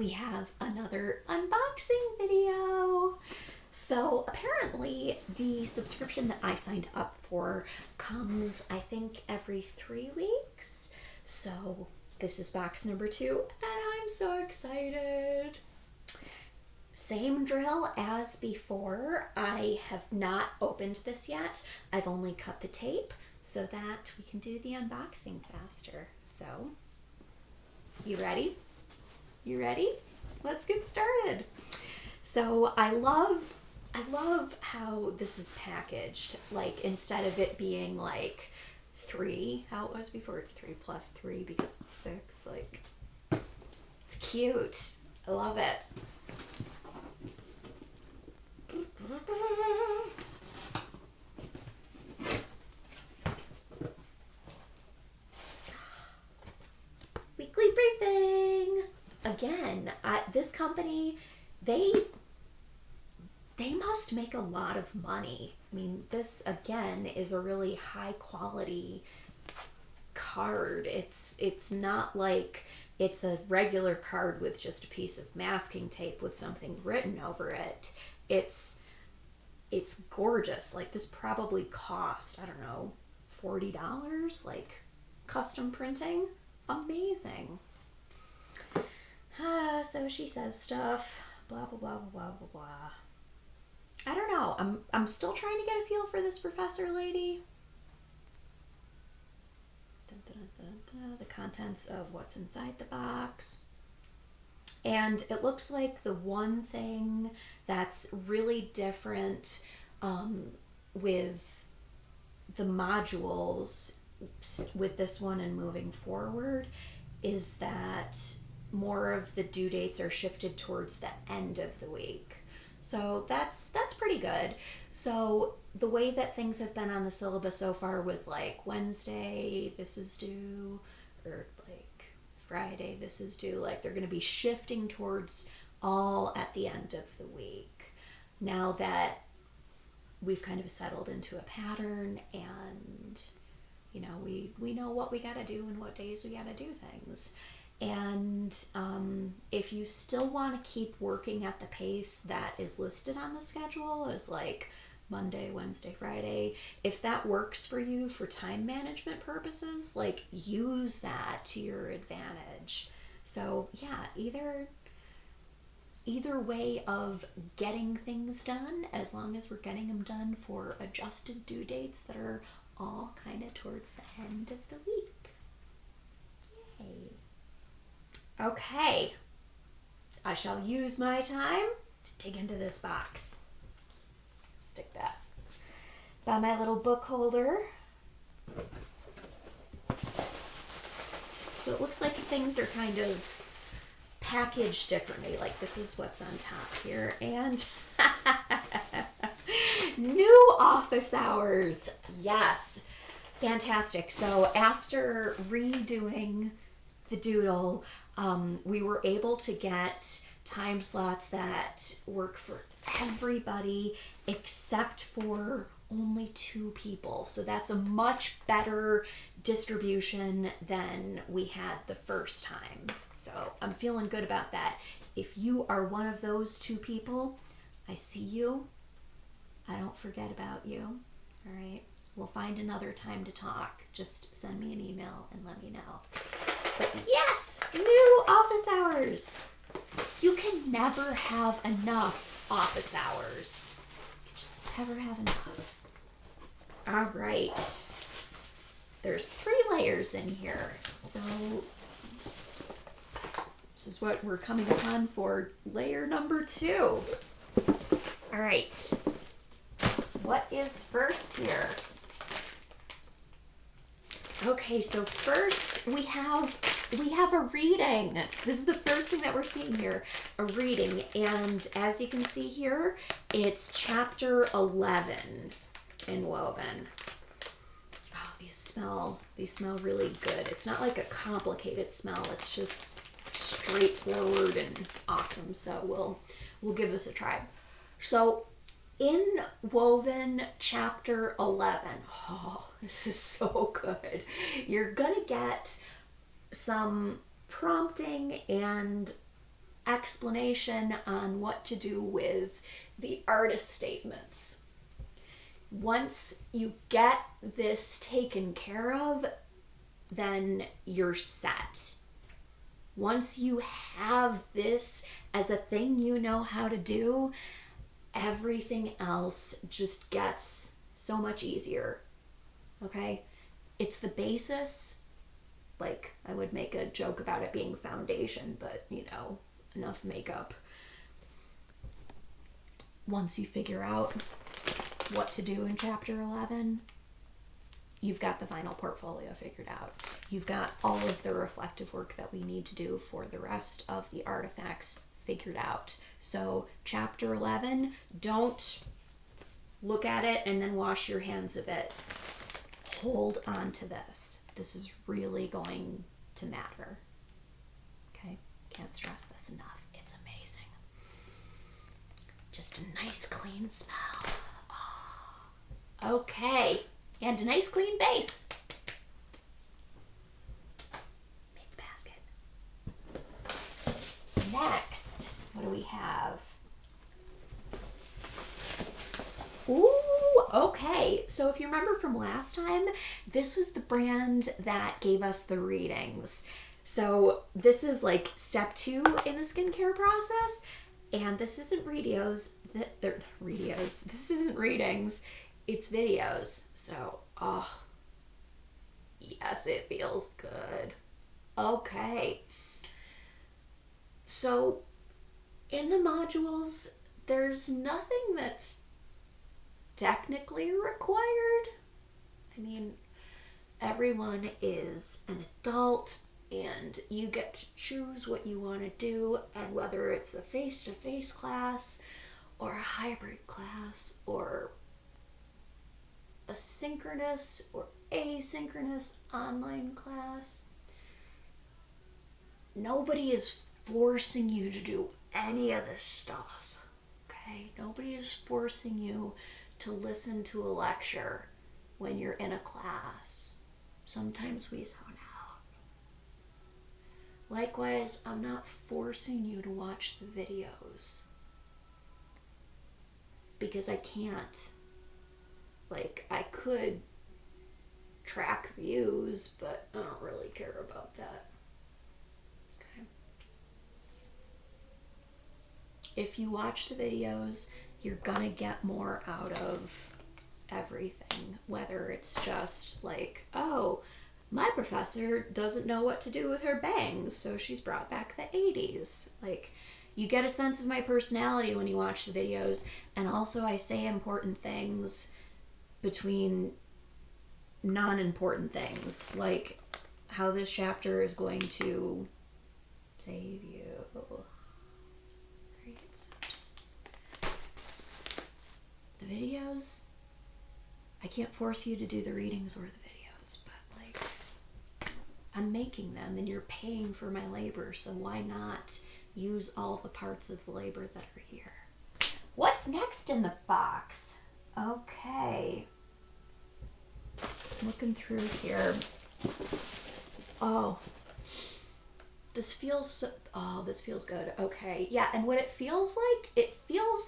we have another unboxing video. So apparently the subscription that I signed up for comes, I think, every 3 weeks. So this is box number 2 and I'm so excited. Same drill as before. I have not opened this yet. I've only cut the tape so that we can do the unboxing faster. So, you ready? You ready? Let's get started. So I love how this is packaged. Like, instead of it being like 3, how it was before, it's 3 plus 3 because it's 6. Like, it's cute. I love it. Weekly briefing. Again, this company, they must make a lot of money. I mean, this again is a really high quality card. It's not like it's a regular card with just a piece of masking tape with something written over it. It's gorgeous. Like, this probably cost, I don't know, $40, like custom printing. Amazing. So she says stuff, blah blah blah blah blah blah. I don't know. I'm still trying to get a feel for this professor lady. Dun, dun, dun, dun, dun. The contents of what's inside the box. And it looks like the one thing that's really different with the modules with this one and moving forward is that more of the due dates are shifted towards the end of the week. So that's pretty good. So the way that things have been on the syllabus so far with like Wednesday, this is due, or like Friday, this is due, like they're going to be shifting towards all at the end of the week. Now that we've kind of settled into a pattern and, you know, we know what we got to do and what days we got to do things. And if you still want to keep working at the pace that is listed on the schedule as like Monday, Wednesday, Friday, if that works for you for time management purposes, like, use that to your advantage. So yeah, either way of getting things done, as long as we're getting them done for adjusted due dates that are all kind of towards the end of the week. Yay. Okay, I shall use my time to dig into this box. Stick that by my little book holder. So it looks like things are kind of packaged differently. Like, this is what's on top here. And new office hours. Yes, fantastic. So after redoing the doodle, we were able to get time slots that work for everybody except for only 2 people. So that's a much better distribution than we had the first time. So I'm feeling good about that. If you are one of those 2 people, I see you. I don't forget about you. All right. We'll find another time to talk. Just send me an email and let me know. But yes, new office hours. You can never have enough office hours. You can just never have enough. All right. There's 3 layers in here. So this is what we're coming upon for layer number 2. All right. What is first here? Okay, so first we have a reading. This is the first thing that we're seeing here, a reading. And as you can see here, it's chapter 11 in Woven. Oh, these smell really good. It's not like a complicated smell. It's just straightforward and awesome. So we'll give this a try. So in Woven chapter 11, oh, this is so good. You're gonna get some prompting and explanation on what to do with the artist statements. Once you get this taken care of, then you're set. Once you have this as a thing you know how to do, everything else just gets so much easier. Okay? It's the basis. Like, I would make a joke about it being foundation, but, enough makeup. Once you figure out what to do in chapter 11, you've got the final portfolio figured out. You've got all of the reflective work that we need to do for the rest of the artifacts figured out. So chapter 11, don't look at it and then wash your hands of it. Hold on to this. This is really going to matter. Okay? Can't stress this enough. It's amazing. Just a nice clean smell. Oh. Okay. And a nice clean base. Make the basket. Next, what do we have? Ooh, okay. So if you remember from last time, this was the brand that gave us the readings. So this is like step 2 in the skincare process. And this isn't videos. This isn't readings. It's videos. So, yes, it feels good. Okay. So, in the modules, there's nothing that's technically required. I mean, everyone is an adult and you get to choose what you want to do, and whether it's a face-to-face class or a hybrid class or a synchronous or asynchronous online class, nobody is forcing you to do any of this stuff. Okay? Nobody is forcing you to listen to a lecture when you're in a class. Sometimes we zone out. Likewise, I'm not forcing you to watch the videos because I can't. Like, I could track views, but I don't really care about that. Okay. If you watch the videos, you're gonna get more out of everything. Whether it's just like, oh, my professor doesn't know what to do with her bangs, so she's brought back the 80s. Like, you get a sense of my personality when you watch the videos, and also I say important things between non-important things, like how this chapter is going to save you. Right? So just the videos, I can't force you to do the readings or the videos, but like, I'm making them and you're paying for my labor, so why not use all the parts of the labor that are here? What's next in the box? Okay. Looking through here. Oh. This feels good. Okay. Yeah, and what it feels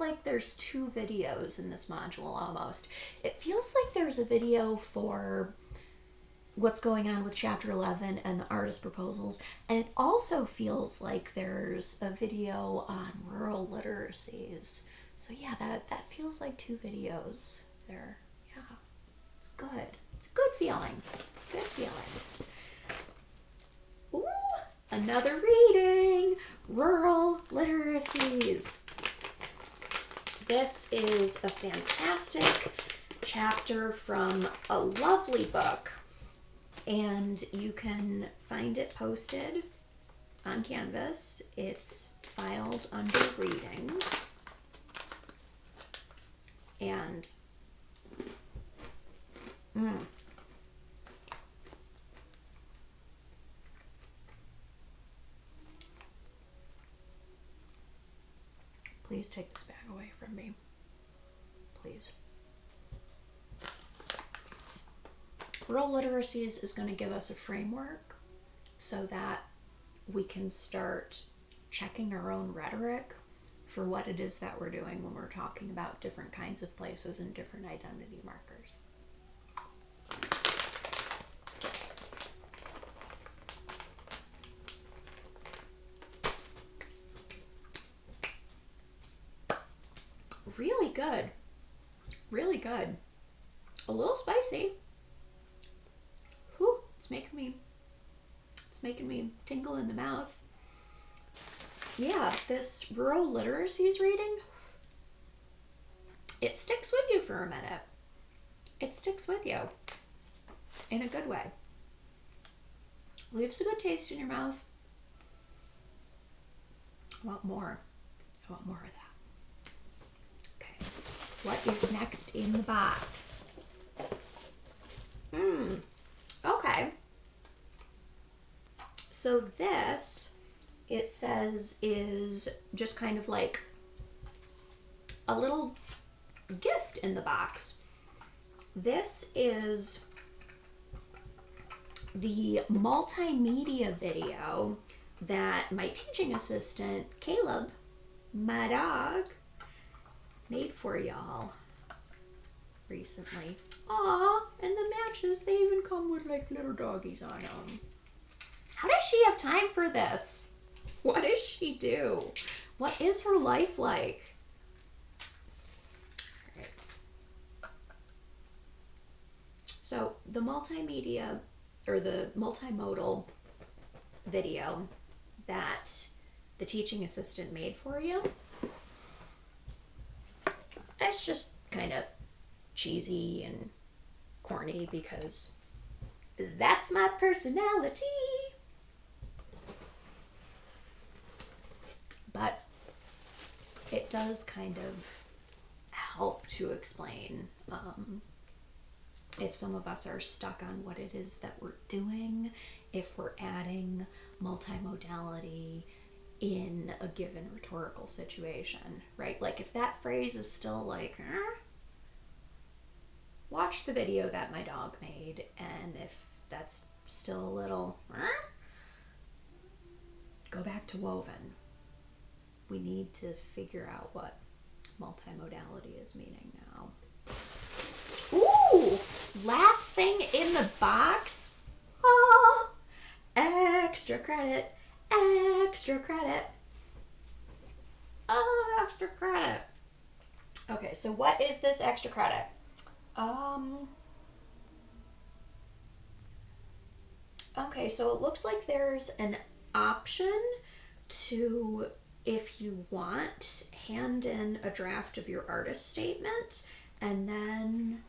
like there's 2 videos in this module almost. It feels like there's a video for what's going on with chapter 11 and the artist proposals, and it also feels like there's a video on rural literacies. So yeah, that feels like 2 videos there. Yeah. It's good. It's a good feeling. It's a good feeling. Ooh, another reading. Rural literacies. This is a fantastic chapter from a lovely book, and you can find it posted on Canvas. It's filed under readings, and please take this bag away from me. Please. Rural Literacies is going to give us a framework so that we can start checking our own rhetoric for what it is that we're doing when we're talking about different kinds of places and different identity markers. Really good. Really good. A little spicy. Whew, it's making me tingle in the mouth. Yeah, this rural literacies reading, it sticks with you for a minute. It sticks with you in a good way. Leaves a good taste in your mouth. I want more. I want more of that. Okay. What is next in the box? Okay. So this, it says, is just kind of like a little gift in the box. This is the multimedia video that my teaching assistant, Caleb, my dog, made for y'all recently. Aw, and the matches, they even come with like little doggies on them. How does she have time for this? What does she do? What is her life like? All right. So the multimedia, or the multimodal video that the teaching assistant made for you, it's just kind of cheesy and corny because that's my personality. But it does kind of help to explain if some of us are stuck on what it is that we're doing, if we're adding multimodality in a given rhetorical situation, right? Like if that phrase is still like, watch the video that my dog made, and if that's still a little, go back to woven. We need to figure out what multimodality is meaning now. Ooh, last thing in the box. Oh, extra credit, extra credit. Oh, extra credit. Okay, so what is this extra credit? Okay, so it looks like there's an option to, if you want, hand in a draft of your artist statement, and then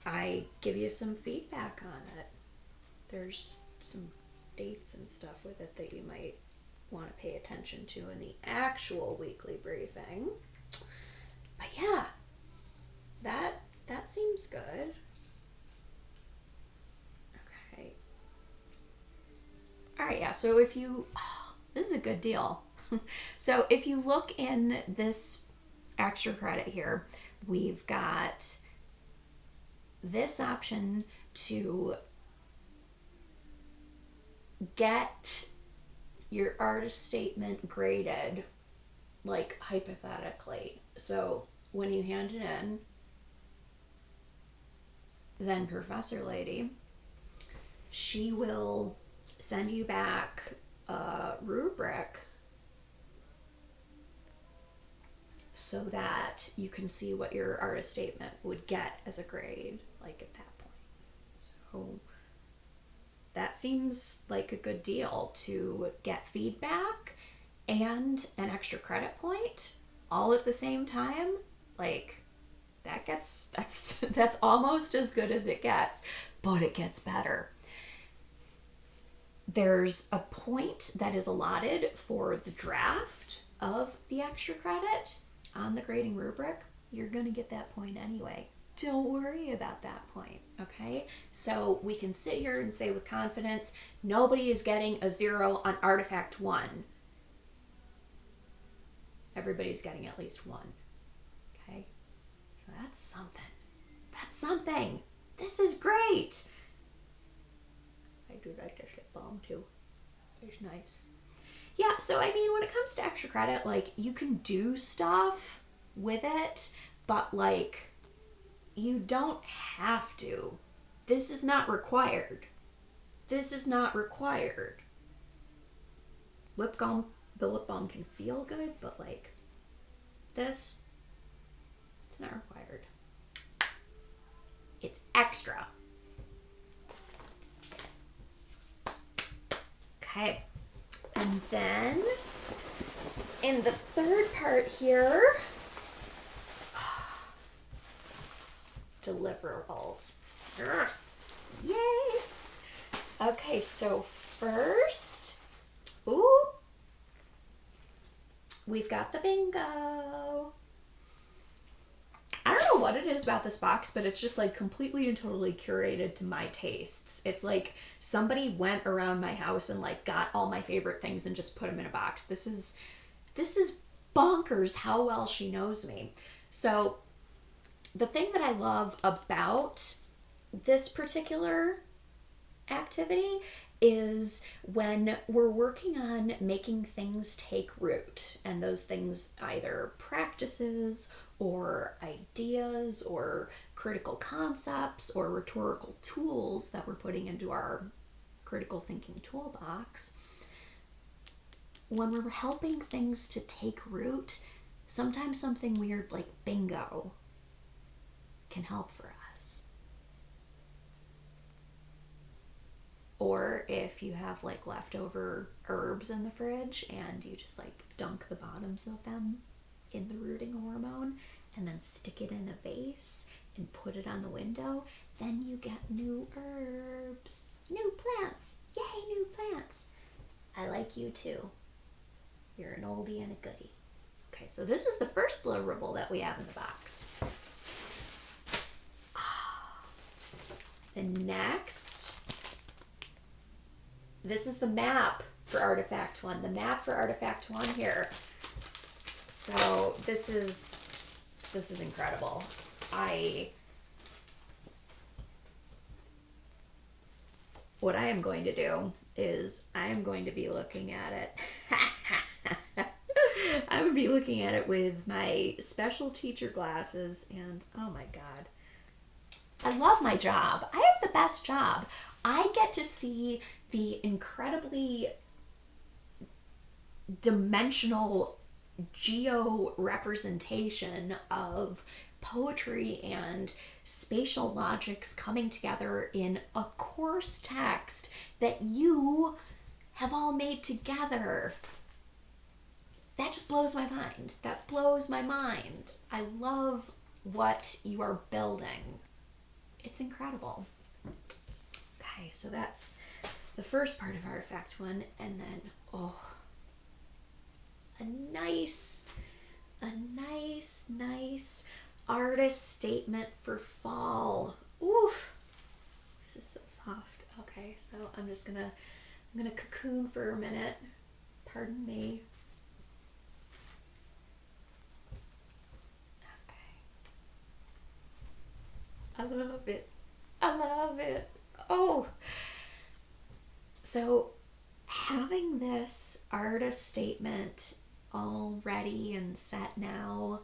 I give you some feedback on it. There's some dates and stuff with it that you might want to pay attention to in the actual weekly briefing. But yeah, that seems good. Okay. All right, yeah, so if you, this is a good deal. So if you look in this extra credit here, we've got this option to get your artist statement graded, like hypothetically. So when you hand it in, then Professor Lady, she will send you back a rubric so that you can see what your artist statement would get as a grade, like at that point. So that seems like a good deal to get feedback and an extra credit point all at the same time. Like that's almost as good as it gets, but it gets better. There's a point that is allotted for the draft of the extra credit on the grading rubric. You're going to get that point anyway. Don't worry about that point, okay? So we can sit here and say with confidence, nobody is getting a 0 on artifact 1. Everybody's getting at least 1, okay? So that's something. That's something. This is great. I do like this lip balm too. It's nice. Yeah, so I mean, when it comes to extra credit, like, you can do stuff with it, but like, you don't have to. This is not required. This is not required. Lip balm, the lip balm can feel good, but like, this, it's not required. It's extra. Okay. And then in the third part here, deliverables. Yay! Okay, so first, ooh, we've got the bingo. I don't know what it is about this box, but it's just like completely and totally curated to my tastes. It's like somebody went around my house and like got all my favorite things and just put them in a box. This is bonkers how well she knows me. So the thing that I love about this particular activity is when we're working on making things take root, and those things either practices or ideas or critical concepts or rhetorical tools that we're putting into our critical thinking toolbox. When we're helping things to take root, sometimes something weird like bingo can help for us. Or if you have like leftover herbs in the fridge and you just like dunk the bottoms of them in the rooting hormone and then stick it in a vase and put it on the window, then you get new herbs, new plants. Yay, new plants. I like you too. You're an oldie and a goodie. Okay, so this is the first deliverable that we have in the box. The next, this is the map for Artifact 1. The map for Artifact 1 here. So this is incredible. What I am going to do is I am going to be looking at it. I would be looking at it with my special teacher glasses, and oh my God. I love my job. I have the best job. I get to see the incredibly dimensional geo representation of poetry and spatial logics coming together in a course text that you have all made together. That just blows my mind. That blows my mind. I love what you are building. It's incredible. Okay, so that's the first part of Artifact 1, and then, a nice artist statement for fall. Oof, this is so soft. Okay, so I'm gonna cocoon for a minute. Pardon me. Okay. I love it. I love it. Oh. So having this artist statement all ready and set now,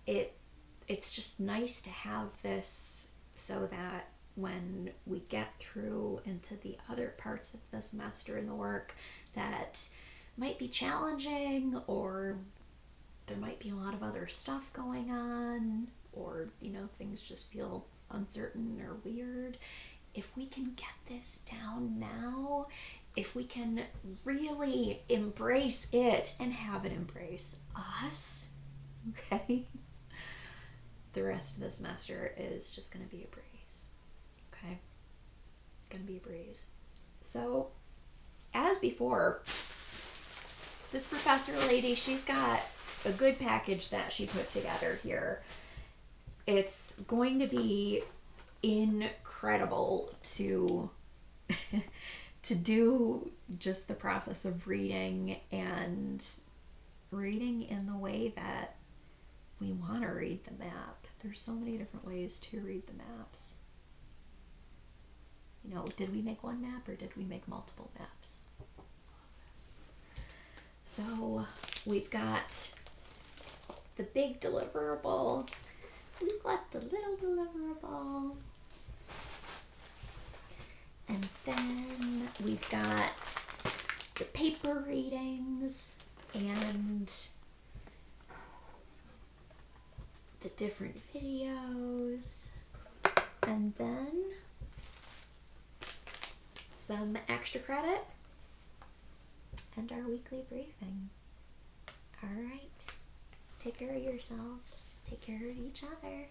it's just nice to have this so that when we get through into the other parts of the semester in the work that might be challenging, or there might be a lot of other stuff going on, or things just feel uncertain or weird, if we can get this down now, if we can really embrace it and have it embrace us, okay, the rest of the semester is just going to be a breeze. Okay? It's going to be a breeze. So, as before, this professor lady, she's got a good package that she put together here. It's going to be incredible to do just the process of reading, and reading in the way that we want to read the map. There's so many different ways to read the maps. Did we make one map or did we make multiple maps? So we've got the big deliverable, we've got the little deliverable, and then we've got the paper readings and the different videos, and then some extra credit and our weekly briefing. All right, take care of yourselves, take care of each other.